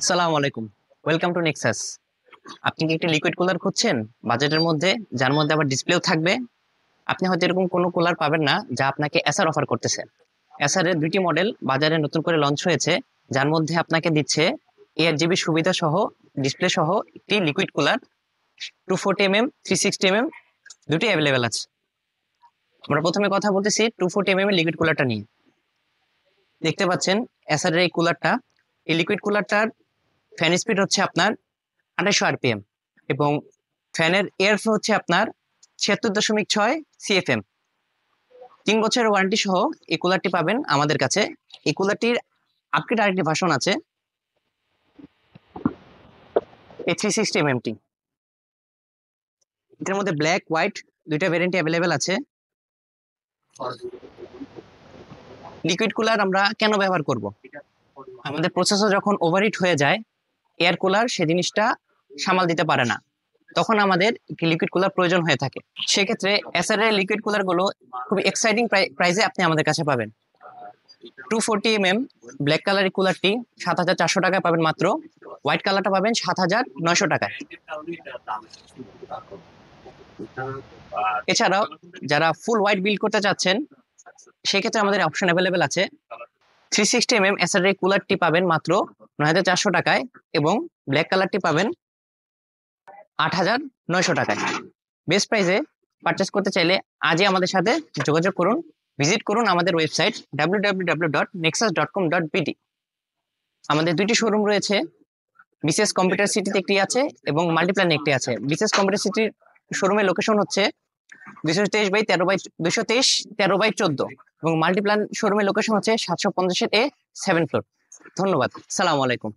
সালাম আলাইকুম। Welcome to Nexus. আপনি কি একটা লিকুইড কুলার খুঁজছেন বাজেটের মধ্যে, যার মধ্যে আবার ডিসপ্লেও থাকবে? আপনি হয়তো এরকম কোনো কুলার পাবেন না যা আপনাকে এসার অফার করতেছে। এসার এর দুইটি মডেল বাজারে নতুন করে লঞ্চ হয়েছে, যার মধ্যে আপনাকে দিচ্ছে 8 GB সুবিধা সহ, ডিসপ্লে সহ একটি লিকুইড কুলার। 240 mm, 360 mm দুটি অ্যাভেলেবেল আছে। আমরা প্রথমে কথা বলতেছি 240 mm এর লিকুইড কুলারটা নিয়ে। দেখতে পাচ্ছেন এসার এর এই কুলারটা, এই লিকুইড কুলারটার ফ্যান স্পিড হচ্ছে আপনার 2800 RPM এবং ফ্যানের এয়ার ফ্লো হচ্ছে আপনার 76.6 CFM। 3 বছরের ওয়ারেন্টি সহ এই কুলারটি পাবেন আমাদের কাছে। এই কুলারটির আপগ্রেড আরেকটি ভার্সন আছে, এই 360 mm। এটার মধ্যে ব্ল্যাক হোয়াইট দুইটা ভ্যারিয়েন্ট অ্যাভেলেবেল আছে। লিকুইড কুলার আমরা কেন ব্যবহার করব? আমাদের প্রসেসর যখন ওভারহিট হয়ে যায়, এয়ার কুলার সে জিনিসটা সামাল দিতে পারে না, তখন আমাদের একটি লিকুইড কুলার প্রয়োজন হয়ে থাকে। সেক্ষেত্রে এসআর এর লিকুইড কুলার গুলো খুব এক্সাইটিং প্রাইসে আপনি আমাদের কাছে পাবেন। 240 mm ব্ল্যাক কালার কুলারটি 7400 টাকায় পাবেন মাত্র। হোয়াইট কালারটা পাবেন 7900 টাকায়। এছাড়াও যারা ফুল হোয়াইট বিল্ড করতে চাচ্ছেন, সেক্ষেত্রে আমাদের অপশন অ্যাভেলেবেল আছে। 360 mm এসআর এর কুলারটি পাবেন মাত্র 9400 টাকায় এবং ব্ল্যাক কালারটি পাবেন 8900 টাকায়। বেস্ট প্রাইসে পারচেস করতে চাইলে আজই আমাদের সাথে যোগাযোগ করুন, ভিজিট করুন আমাদের ওয়েবসাইট www.nexus.com.pt। আমাদের দুইটি শোরুম রয়েছে, বিসিএস কম্পিউটার সিটিতে একটি আছে এবং মাল্টিপ্ল্যানে একটি আছে। বিসিএস কম্পিউটার সিটির শোরুমের লোকেশন হচ্ছে 223/13/14 এবং মাল্টিপ্ল্যান শোরুমের লোকেশন হচ্ছে 750 A 7th ফ্লোর। ধন্যবাদ। সালাম আলাইকুম।